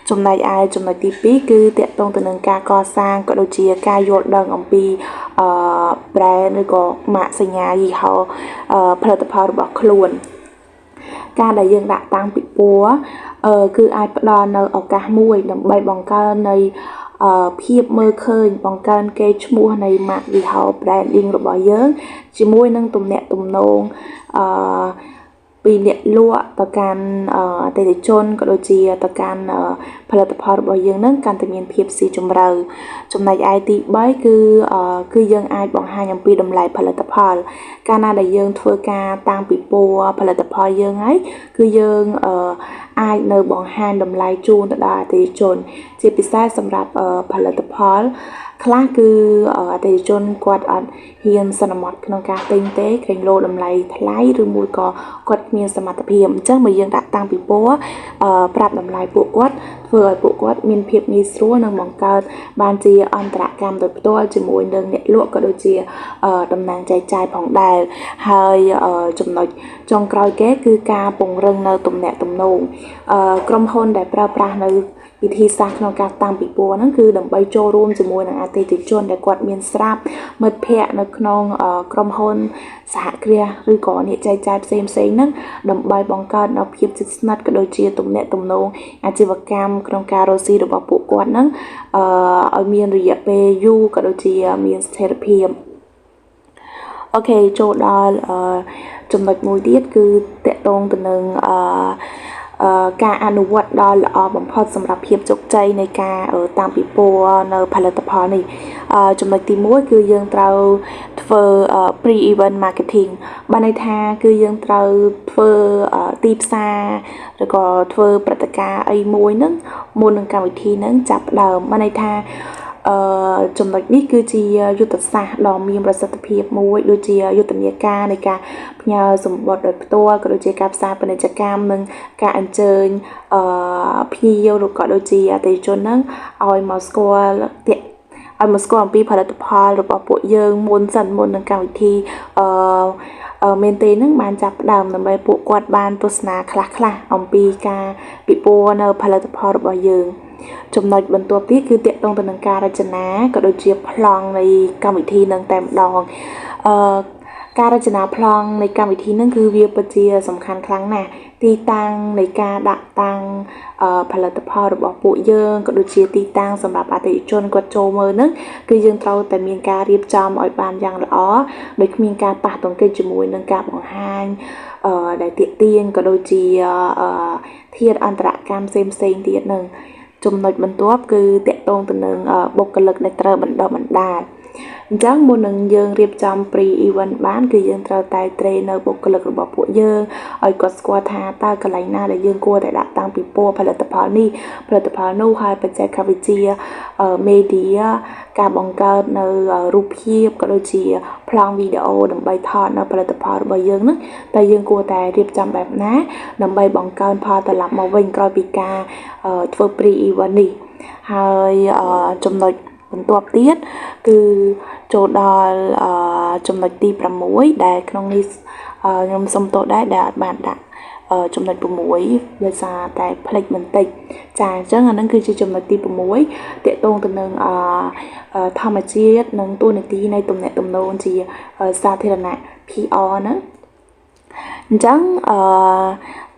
ចំណែកឯចំណុចទី2គឺតាក់ទងទៅនឹងការកសាងក៏ដូចជាការយល់ដឹងអំពី brand ឬក៏ម៉ាកសញ្ញាយីហោផលិតផលរបស់ខ្លួនការដែលយើងដាក់តាំងពិព័រណ៍គឺអាចផ្ដល់នៅឱកាសមួយដើម្បីបង្កើននៃភាពមើលឃើញបង្កើនកេរ្តិ៍ឈ្មោះនៃម៉ាកយីហោ branding របស់យើងជាមួយនឹងទំនាក់ទំនងពីអ្នកលក់ទៅកាន់អតិថិជនក៏ដូចជាទៅកាន់ផលិតផលរបស់យើងនឹងកាន់តែមានភាពស៊ីជម្រៅចំណែកឯទី3គឺយើងអាចបង្ហាញអំពីតម្លៃផលិតផលកាលណាដែលយើងធ្វើការតាំងពិព័រណ៍ផលិតផលយើងហើយគឺយើងអាចនៅបង្ហាញតម្លៃជូនទៅដល់អតិថិជនជាពិសេសសម្រាប់ផលិតផលខ្លះគឺអតិថិជនគាត់អត់ហ៊ានសន្មត់ក្នុងការទិញទេក្រែងលោតម្លៃថ្លៃឬមួយក៏គាត់គ្មានសមត្ថភាពអញ្ចឹងបើយើងដាក់តាំងពិព័រណ៍ប្រាប់តម្លៃពួកគាត់ធ្វើឲ្យពួកគាត់មានភាពងាយស្រួលនិងបង្កើតបានជាអន្តរកម្មដោយផ្ទាល់ជាមួយនឹងអ្នកលក់ក៏ដូចជាតំណាងចែកចាយផងដែរហើយចំណុចចុងក្រោយគេគឺការពង្រឹងនៅទំនាក់ទំនងក្រុមហ៊ុនដែលប្រើប្រាស់នៅវិធីសាស្ត្រក្នុងការតាំងពិព័រណ៍ហ្នឹងគឺដើម្បីចូលរួមជាមួយនឹងអតិថិជនដែលគាត់មានស្រាប់មិត្តភ័ក្តិនៅក្នុងក្រុមហ៊ុនសហគ្រាសឬក៏អ្នកចែកចាយផ្សេងហ្នឹងដើម្បីបង្កើតនូវភាពជិតស្និទ្ធក៏ដូចជាទំនាក់ទំនងអាជីវកម្មក្នុងការរកស៊ីរបស់ពួកគាត់ហ្នឹងឲ្យមានរយៈពេលយូរក៏ដូចជាមានស្ថិរភាពអូខេចូលដល់ចំណុចមួយទៀតគឺតកតងទៅនឹងការអនុវត្តដ៏ល្អបំផុតសម្រាប់ភាពជោគជ័យនៃការតាំងពិព័រណ៍នៅផលិតផលនេះចំណុចទី1គឺយើងត្រូវធ្វើ pre event marketing បានន័យថាគឺយើងត្រូវធ្វើទីផ្សារឬក៏ធ្វើព្រឹត្តិការណ៍អីមួយហ្នឹងមុននឹងកម្មវិធីហ្នឹងចាប់ផ្ដើមបានន័យថាចំណុចនេះគឺជាយុទ្ធសាស្ត្រដ៏មានប្រសិទ្ធភាពមួយដូចជាយុទ្ធនាការនៃការផ្ញើសម្បត្តិដោយផ្ទាល់ក៏ដូចជាការផ្សាយពាណិជ្ជកម្មនិងការអញ្ជើញភ្ញៀវឬក៏ដូចជាអតិថិជនហ្នឹងឲ្យមកស្គាល់អំពីផលិតផលរបស់ពួកយើងមុននឹងកម្មវិធីមែនទេនឹងបានចាប់ផ្ដើមដើម្បីពួកគាត់បានទស្សនាខ្លះអំពីការពិព័រណ៍នៅផលិតផលរបស់យើងចំណុចបន្ទាប់ទៀតគឺតាក់ទងទៅនឹងការរចនាក៏ដូចជាប្លង់នៃកម្មវិធីនឹងតែម្ដងការរចនាប្លង់នៃកម្មវិធីនឹងគឺវាពិតជាសំខាន់ខ្លាំងណាស់ទីតាំងនៃការដាក់តាំងផលិតផលរបស់ពួកយើងក៏ដូចជាទីតាំងសម្រាប់អតិថិជនគាត់ចូលមើលនឹងគឺយើងត្រូវតែមានការរៀបចំឲ្យបានយ៉ាងល្អដោយគ្មានការប៉ះទង្គិចជាមួយនឹងការបង្ហាញដែលទាក់ទាញក៏ដូចជាធាតុអន្តរកម្មផ្សេងទៀតនឹងចំណុចបន្ទាប់គឺតាក់ទងទៅនឹងបុគ្គលិកដែលត្រូវបណ្ដុះបណ្ដាល អញ្ចឹងមុននឹងយើងរៀបចំ pre event បានគឺយើងត្រូវតែ train នៅបុគ្គលិករបស់ពួកយើងឲ្យគាត់ស្គាល់ថាតើកន្លែងណាដែលយើងគួរតែដាក់តាំងពីពណ៌ផលិតផលនេះផលិតផលនោះហើយបច្ចេកវិទ្យា media ការបង្កើតនៅរូបភាពក៏ដូចជាប្លង់វីដេអូដើម្បីថតនៅផលិតផលរបស់យើងហ្នឹងតែយើងគួរតែរៀបចំបែបណាដើម្បីបង្កើនផលត្រឡប់មកវិញក្រោយពីការធ្វើ pre event នេះហើយចំណុចបន្ទាប់ទៀតគឺចូលដល់ចំណុចទី6ដែលក្នុងនេះខ្ញុំសុំទោសដែរដែលអត់បានដាក់ចំណុច6ដោយសារតែផ្លេចបន្តិចចាអញ្ចឹងអានឹងគឺជាចំណុចទី6តាក់ទងទៅនឹងធម្មជាតិនិងតួនាទីនៃទំនាក់ទំនងជាសាធារណៈ PR ហ្នឹងអញ្ចឹង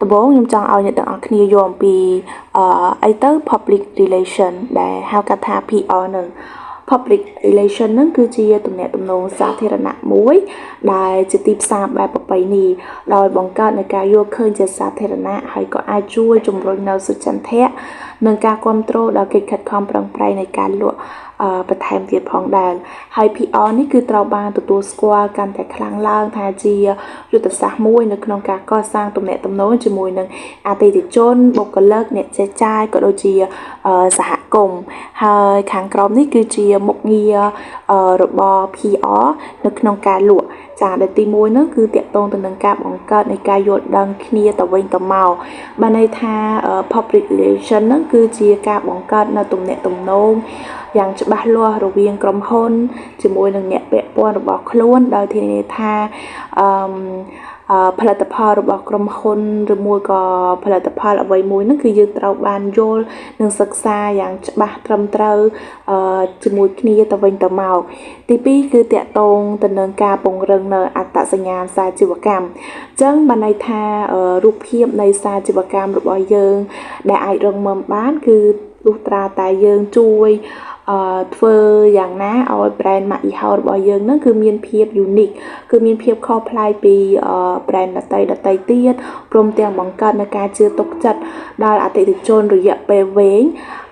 ដំបូងខ្ញុំចង់ឲ្យអ្នកទាំងអស់គ្នាយល់អំពីអីទៅ public relation ដែលហៅកាត់ថា PR នឹង public relation ហ្នឹងគឺជាទំនាក់ទំនងសាធារណៈមួយដែលជាទីផ្សារបែបប្រពៃណីដោយបង្កើតនូវការយល់ឃើញជាសាធារណៈហើយក៏អាចជួយជំរុញនៅសុចន្ទៈនិងការគ្រប់គ្រងដល់កិច្ចខិតខំប្រឹងប្រែងនៃការលក់បន្ថែមទៀតផងដែរហើយ PR នេះគឺត្រូវបានទទួលស្គាល់កាន់តែខ្លាំងឡើងថាជាយុទ្ធសាស្ត្រមួយនៅក្នុងការកសាងទំនាក់ទំនងជាមួយនឹងអតិថិជនបុគ្គលិកអ្នកចេះចាយក៏ដូចជាសហគមន៍ហើយខាងក្រោមនេះគឺជាមុខងាររបស់ PR នៅក្នុងការលក់ចាដែលទី1ហ្នឹងគឺតាក់ទងទៅនឹងការបង្កើតនៃការយល់ដឹងគ្នាទៅវិញទៅមកបានន័យថា public relation ហ្នឹងគឺជាការបង្កើតនៅទំនាក់ទំនងយ៉ាងច្បាស់លាស់រវាងក្រុមហ៊ុនជាមួយនឹងអ្នកពាក់ព័ន្ធរបស់ខ្លួនដោយធានាថាផលិតផលរបស់ក្រុមហ៊ុនឬមួយក៏ផលិតផលអ្វីមួយហ្នឹងគឺយើងត្រូវបានយល់និងសិក្សាយ៉ាងច្បាស់ត្រឹមត្រូវជាមួយគ្នាទៅវិញទៅមកទី2គឺតាក់ទងទៅនឹងការពង្រឹងនៅអត្តសញ្ញាណសាជីវកម្មអញ្ចឹងបានន័យថារូបភាពនៃសាជីវកម្មរបស់យើងដែលអាចរងមើលបានគឺលុះត្រាតែយើងជួយធ្វើយ៉ាងណាឲ្យ brand ម៉ាកយីហោរបស់យើងហ្នឹងគឺមានភាព unique គឺមានភាពខុសប្លែកពី brand ដទៃទៀតព្រមទាំងបង្កើតនូវការជឿទុកចិត្តដល់អតិថិជនរយៈពេលវែង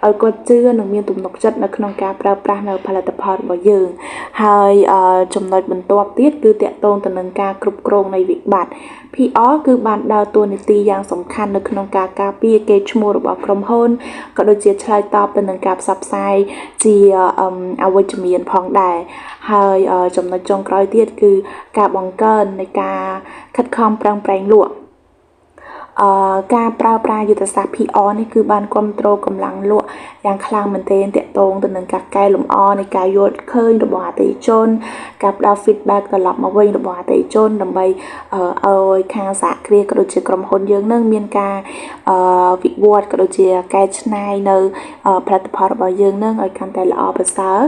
ឲ្យគាត់ជឿនិងមានទំនុកចិត្តនៅក្នុងការប្រើប្រាស់នៅផលិតផលរបស់យើងហើយចំណុចបន្ទាប់ទៀតគឺតាក់ទងទៅនឹងការគ្រប់គ្រងនៃវិបត្តិ PR គឺបានដើរតួនាទីយ៉ាងសំខាន់នៅក្នុងការការពារកេរ្តិ៍ឈ្មោះរបស់ក្រុមហ៊ុនក៏ដូចជាឆ្លើយតបទៅនឹងការផ្សព្វផ្សាយជាអវិជ្ជមានផងដែរហើយចំណុចចុងក្រោយទៀតគឺការបង្កើននៃការខិតខំប្រឹងប្រែងលក់ការប្រើប្រាស់យុទ្ធសាស្ត្រ PR នេះគឺបានគ្រប់គ្រងកម្លាំងលក់យ៉ាងខ្លាំងមែនទែនតាក់ទងទៅនឹងការកែលម្អនៃការយល់ឃើញរបស់អតិថិជនការផ្ដល់ feedback ត្រឡប់មកវិញរបស់អតិថិជនដើម្បីឲ្យខាងសហគ្រាសក៏ដូចជាក្រុមហ៊ុនយើងនឹងមានការវិវត្តក៏ដូចជាកែច្នៃនៅផលិតផលរបស់យើងនឹងឲ្យកាន់តែល្អប្រសើរ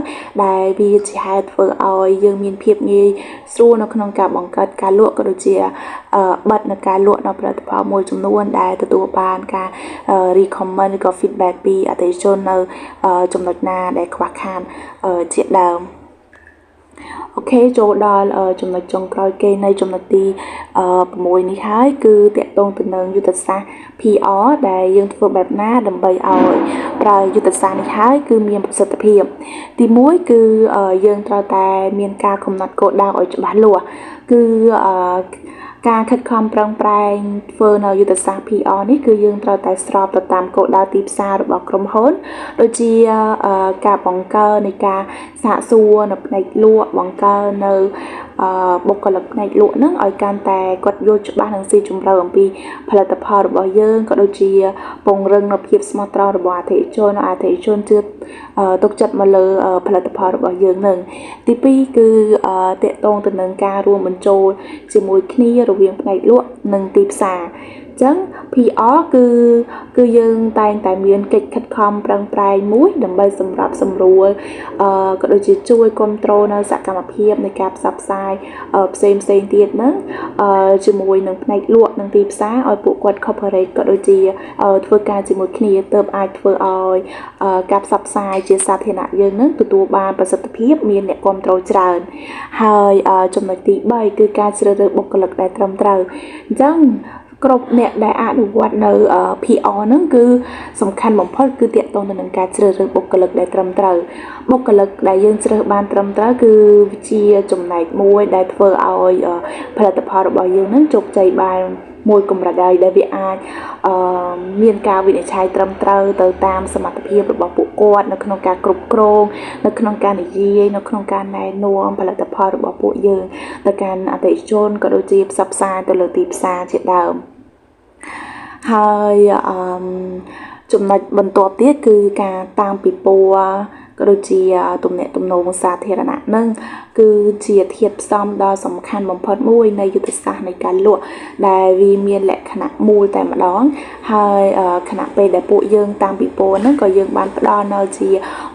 ដែលវាជាហេតុធ្វើឲ្យយើងមានភាពងាយស្រួលនៅក្នុងការបង្កើតការលក់ក៏ដូចជាបិទនៅការលក់នៅផលិតផលមួយចំនួនដែលទទួលបានការ recommend ឬក៏ feedback ពីអតិថិជននៅចំណុចណាដែលខ្វះខាតជាដើមអូខេចូលដល់ចំណុចចុងក្រោយគេនៃចំណុចទី6នេះហើយគឺតាក់ទងទៅនឹងយុទ្ធសាស្ត្រ PR ដែលយើងធ្វើបែបណាដើម្បីឲ្យប្រើយុទ្ធសាស្ត្រនេះហើយគឺមានប្រសិទ្ធភាពទី1គឺយើងត្រូវតែមានការកំណត់គោលដៅឲ្យច្បាស់លាស់គឺការខិតខំប្រឹងប្រែងធ្វើនៅយុទ្ធសាស្ត្រ PR នេះគឺយើងត្រូវតែស្របទៅតាមគោលដៅទីផ្សាររបស់ក្រុមហ៊ុនដូចជាការបង្កើននៃការសាកសួរនៅផ្នែកលក់បង្កើននៅបុគ្គលិកផ្នែកលក់ហ្នឹងឲ្យកាន់តែគាត់យល់ច្បាស់និងស៊ីជម្រៅអំពីផលិតផលរបស់យើងក៏ដូចជាពង្រឹងនៅភាពស្មោះត្រង់របស់អតិថិជនជឿទុកចិត្តមកលើផលិតផលរបស់យើងនឹងទី2គឺតាក់ទងទៅនឹងការរួមបញ្ចូលជាមួយគ្នារវាងផ្នែកលក់និងទីផ្សារអញ្ចឹង PR គឺយើងតែងតែមានកិច្ចខិតខំប្រឹងប្រែងមួយដើម្បីសម្រាប់សម្រួលក៏ដូចជាជួយគ្រប់គ្រងនៅសកម្មភាពនៃការផ្សព្វផ្សាយផ្សេងទៀតហ្នឹងជាមួយនឹងផ្នែកលក់និងទីផ្សារឲ្យពួកគាត់ corporate ក៏ដូចជាធ្វើការជាមួយគ្នាទើបអាចធ្វើឲ្យការផ្សព្វផ្សាយជាសាធារណៈយើងនឹងទទួលបានប្រសិទ្ធភាពមានអ្នកគ្រប់គ្រងច្រើនហើយចំណុចទី3គឺការជ្រើសរើសបុគ្គលិកដែលត្រឹមត្រូវអញ្ចឹង គ្រប់អ្នកដែលអនុវត្តនៅ PR ហ្នឹងគឺសំខាន់បំផុតគឺទាក់ទងទៅនឹងការជ្រើសរើសបុគ្គលិកដែលត្រឹមត្រូវបុគ្គលិកដែលយើងជ្រើសបានត្រឹមត្រូវគឺវាជាចំណែកមួយដែលធ្វើឲ្យផលិតផលរបស់យើងហ្នឹងជោគជ័យបានមួយកម្រិតហើយដែលវាអាចមានការវិនិច្ឆ័យត្រឹមត្រូវទៅតាមសមត្ថភាពរបស់ពួកគាត់នៅក្នុងការគ្រប់គ្រងនៅក្នុងការនិយាយនៅក្នុងការណែនាំផលិតផលរបស់ពួកយើងទៅកាន់អតិថិជនក៏ដូចជាផ្សព្វផ្សាយទៅលើទីផ្សារជាដើមហើយចំណុចបន្ទាប់ទៀតគឺការតាមពិព័រណ៍ក៏ដូចជាទំនាក់ទំនងសាធារណៈនឹងគឺជាធាតុផ្សំដ៏សំខាន់បំផុតមួយនៃយុទ្ធសាស្ត្រនៃការលក់ដែលវាមានលក្ខណៈមូលតែម្ដងហើយខណៈពេលដែលពួកយើងតាមពិព័រណ៍ហ្នឹងក៏យើងបានផ្ដល់នៅជា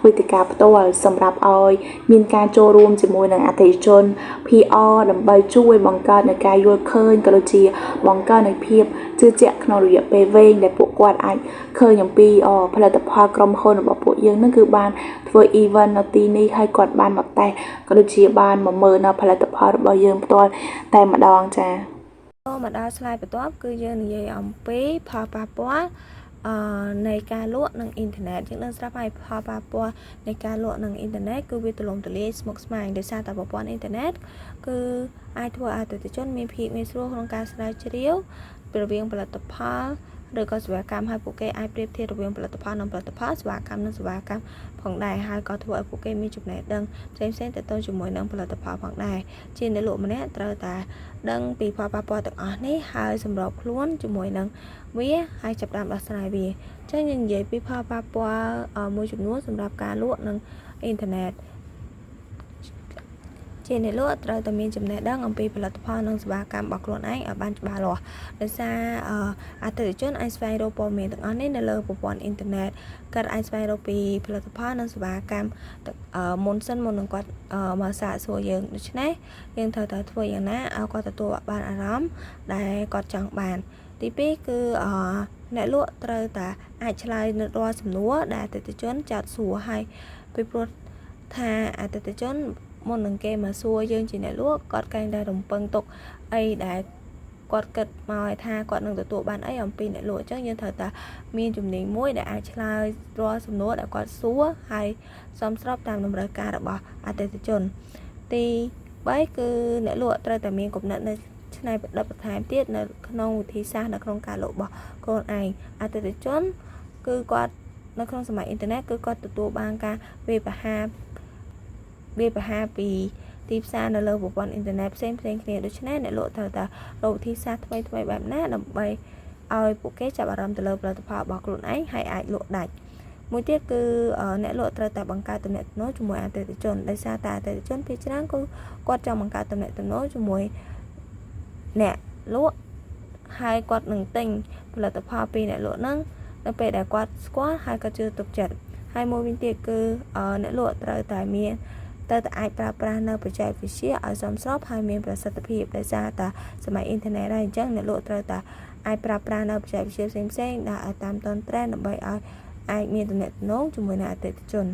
វេទិកាផ្ទាល់សម្រាប់ឲ្យមានការចូលរួមជាមួយនឹងអតិថិជន PR ដើម្បីជួយបង្កើតនូវការយល់ឃើញក៏ដូចជាបង្កើននូវភាពជឿជាក់ក្នុងរយៈពេលវែងដែលពួកគាត់អាចឃើញអំពីផលិតផលក្រុមហ៊ុនរបស់ពួកយើងហ្នឹងគឺបានធ្វើ event នៅទីនេះហើយគាត់បានមកតេស្តក៏ដូចជាបានមកមើលនៅផលិតផលរបស់យើងផ្ទាល់តែម្ដងចា៎មកដល់ slide បន្ទាប់គឺយើងនិយាយអំពីផលប៉ះពាល់នៃការលក់នឹងអ៊ីនធឺណិតយើងនឹងស្រាប់ហើយផលប៉ះពាល់នៃការលក់នឹងអ៊ីនធឺណិតគឺវាទូលំទូលាយស្មុគស្មាញដោយសារតែប្រព័ន្ធអ៊ីនធឺណិតគឺអាចធ្វើឲ្យអតិថិជនមានភាពងាយស្រួលក្នុងការស្រាវជ្រាវរវាងផលិតផលឬក៏សេវាកម្មហើយពួកគេអាចប្រៀបធៀបរវាងផលិតផលនិងផលិតផលសេវាកម្មនិងសេវាកម្មផងដែរហើយក៏ធ្វើឲ្យពួកគេមានចំណេះដឹងផ្សេងៗទៅជាមួយនឹងផលិតផលផងដែរជាអ្នកលក់ម្នាក់ត្រូវតែដឹងពីផលប៉ះពាល់ទាំងអស់នេះហើយសម្របខ្លួនជាមួយនឹងវាហើយចាប់ផ្ដើមដោះស្រាយវាអញ្ចឹងយើងនិយាយពីផលប៉ះពាល់មួយចំនួនសម្រាប់ការលក់នឹងអ៊ីនធឺណិតជាអ្នកលក់ត្រូវតែមានចំណេះដឹងអំពីផលិតផលនិងសេវាកម្មរបស់ខ្លួនឯងឲ្យបានច្បាស់លាស់ដោយសារអតិថិជនអាចស្វែងរកព័ត៌មានទាំងអស់នេះនៅលើប្រព័ន្ធអ៊ីនធឺណិតគាត់អាចស្វែងរកពីផលិតផលនិងសេវាកម្មមុននឹងគាត់មកសាកសួរយើងដូច្នេះយើងត្រូវតែធ្វើយ៉ាងណាឲ្យគាត់ទទួលបានអារម្មណ៍ដែលគាត់ចង់បានទី2គឺអ្នកលក់ត្រូវតែអាចឆ្លើយនៅរាល់សំណួរដែលអតិថិជនចោទសួរហើយពីព្រោះថាអតិថិជនមុននឹងគេមកសួរយើងជាអ្នកលក់គាត់តែងតែរំពឹងទុកអីដែលគាត់គិតមកឲ្យថាគាត់នឹងទទួលបានអីអំពីអ្នកលក់អញ្ចឹងយើងត្រូវតែមានជំនាញមួយដែលអាចឆ្លើយរាល់សំណួរដែលគាត់សួរហើយសមស្របតាមតម្រូវការរបស់អតិថិជនទី3គឺអ្នកលក់ត្រូវតែមានគំនិតនៅច្នៃប្រឌិតបន្ថែមទៀតនៅក្នុងវិធីសាស្ត្រនៅក្នុងការលក់របស់ខ្លួនឯងអតិថិជនគឺគាត់នៅក្នុងសម័យអ៊ីនធឺណិតគឺគាត់ទទួលបានការវាយប្រហារពីទីផ្សារនៅលើប្រព័ន្ធអ៊ីនធឺណិតផ្សេងគ្នាដូច្នេះអ្នកលក់ត្រូវតែរកវិធីសាស្ត្រថ្មីបែបណាដើម្បីឲ្យពួកគេចាប់អារម្មណ៍ទៅលើផលិតផលរបស់ខ្លួនឯងហើយអាចលក់ដាច់មួយទៀតគឺអ្នកលក់ត្រូវតែបង្កើតទំនាក់ទំនងជាមួយអតិថិជនដោយសារតែអតិថិជនភាគច្រើនគឺគាត់ចង់បង្កើតទំនាក់ទំនងជាមួយអ្នកលក់ហើយគាត់នឹងទិញផលិតផលពីអ្នកលក់ហ្នឹងនៅពេលដែលគាត់ស្គាល់ហើយក៏ជឿទុកចិត្តហើយមួយវិញទៀតគឺអ្នកលក់ត្រូវតែអាចប្រើប្រាស់នៅបច្ចេកវិទ្យាឲ្យសមស្របហើយមានប្រសិទ្ធភាពដោយសារតែសម័យអ៊ីនធឺណិតហើយអញ្ចឹងអ្នកលក់ត្រូវតែអាចប្រើប្រាស់នៅបច្ចេកវិទ្យាផ្សេងៗដែលឲ្យតាមទាន់ trend ដើម្បីឲ្យអាចមានទំនាក់ទំនងជាមួយនឹងអតិថិជន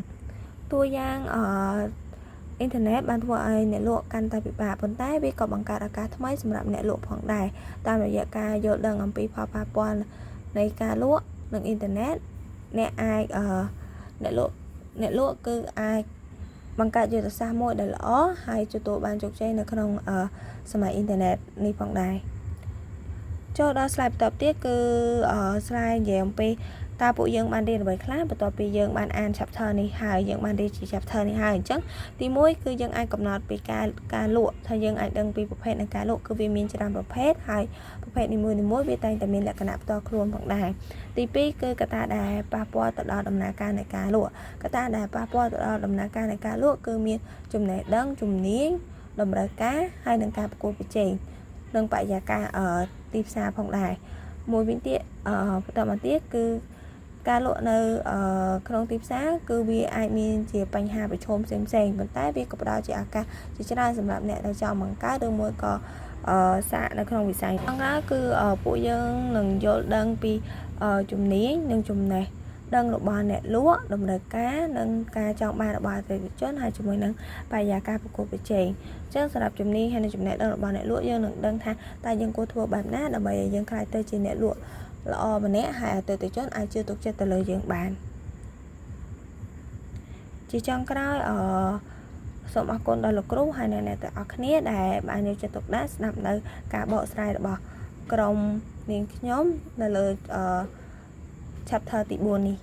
តួយ៉ាងអ៊ីនធឺណិតបានធ្វើឲ្យអ្នកលក់កាន់តែពិបាកប៉ុន្តែវាក៏បង្កើតឱកាសថ្មីសម្រាប់អ្នកលក់ផងដែរតាមរយៈការយល់ដឹងអំពីផលប៉ះពាល់នៃការលក់នឹងអ៊ីនធឺណិតអ្នកអាចអ្នកលក់គឺអាចបង្កើតយុទ្ធសាស្ត្រមួយដែលល្អហើយទទួលបានជោគជ័យនៅក្នុងសម័យអ៊ីនធឺណិតនេះផងដែរចូលដល់ slide បន្ទាប់ទៀតគឺ slide និយាយអំពីតើពួកយើងបានរៀនអ្វីខ្លះបន្ទាប់ពីយើងបានអាន chapter នេះហើយយើងបានរៀនជា chapter នេះហើយអញ្ចឹងទី1គឺយើងអាចកំណត់ពីការលក់ថាយើងអាចដឹងពីប្រភេទនៃការលក់គឺវាមានច្រើនប្រភេទហើយប្រភេទនីមួយៗវាតែងតែមានលក្ខណៈផ្ទាល់ខ្លួនផងដែរទី2គឺកត្តាដែលប៉ះពាល់ទៅដល់ដំណើរការនៃការលក់កត្តាដែលប៉ះពាល់ទៅដល់ដំណើរការនៃការលក់គឺមានចំណេះដឹងជំនាញតម្រូវការហើយនឹងការប្រកួតប្រជែងនិងបរិយាកាសទីផ្សារផងដែរមួយវិញទៀតបន្តមកទៀតគឺការលក់នៅក្នុងទីផ្សារគឺវាអាចមានជាបញ្ហាប្រឈមផ្សេងៗប៉ុន្តែវាក៏ផ្ដល់ជាឱកាសជាច្រើនសម្រាប់អ្នកដែលចង់បង្កើតឬមួយក៏សាកនៅក្នុងវិស័យខាងក្រៅគឺពួកយើងនឹងយល់ដឹងពីជំនាញនិងចំណេះ ដឹងរបស់អ្នកលក់តម្រូវការនិងការចង់បានរបស់អតិថិជនហើយជាមួយនឹងបរិយាកាសប្រកួតប្រជែងអញ្ចឹងសម្រាប់ជំនាញហើយនឹងចំណេះដឹងរបស់អ្នកលក់យើងនឹងដឹងថាតើយើងគួរធ្វើបែបណាដើម្បីឲ្យយើងក្លាយទៅជាអ្នកលក់ល្អម្នាក់ហើយអតិថិជនអាចជឿទុកចិត្តទៅលើយើងបានជាចុងក្រោយសូមអរគុណដល់លោកគ្រូហើយអ្នកទាំងអស់គ្នាដែលបានយកចិត្តទុកដាក់ស្ដាប់នៅការបកស្រាយរបស់ក្រុមនាងខ្ញុំនៅលើchapter ទី4នេះ